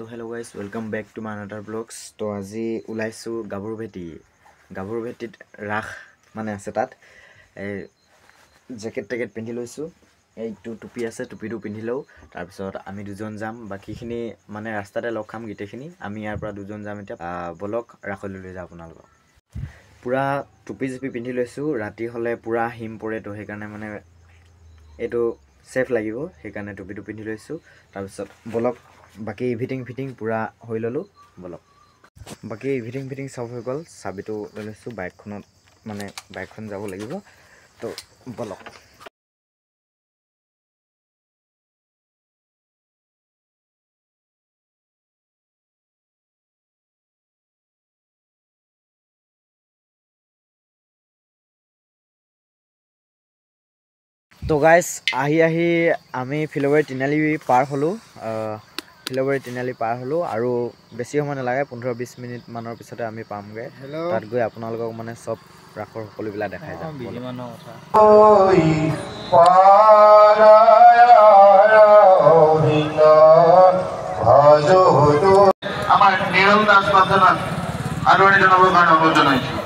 তো hello' guys welcome back to my another vlogs. তো আজি ওলাইছোঁ গাভৰুভেটিত ৰাস মানে আছে তাত। এই জেকেট টেকেট পিন্ধি লৈছোঁ, এইটো টুপি আছে, টুপিটো পিন্ধি লওঁ। তাৰপিছত আমি দুজন যাম, বাকীখিনি মানে ৰাস্তাতে লগ খাম গোটেইখিনি। আমি ইয়াৰ পৰা দুজন যাম এতিয়া। বলক ৰাসলৈ লৈ যাওঁ আপোনালোকক। পূৰা টুপি জুপি পিন্ধি লৈছোঁ, ৰাতি হ'লে পূৰা হিম পৰেতো, সেইকাৰণে মানে এইটো ছেফ লাগিব, সেইকাৰণে টুপিটো পিন্ধি লৈছোঁ। তাৰপিছত বলক বাকী ইভিটিং পূৰা হৈ ল'লোঁ। বলক বাকী ইভিটিং চব হৈ গ'ল। চাবিটো লৈ লৈছোঁ বাইকখনত, মানে বাইকখন যাব লাগিব। তো বলক। তো গাইজ আহি আমি ফিল'বাৰী তিনিআলি পাৰ হ'লোঁ। আৰু বেছি সময় নালাগে, 15-20 মিনিটমানৰ পিছতে আমি পামগৈ। তাত গৈ আপোনালোকক মানে চব ৰাসৰ সকলোবিলাক দেখাই যাম। আমাৰ নিৰল দাস প্ৰাৰ্থনাত আদৰণি জনাবৰ কাৰণে অনুৰোধ জনাইছোঁ।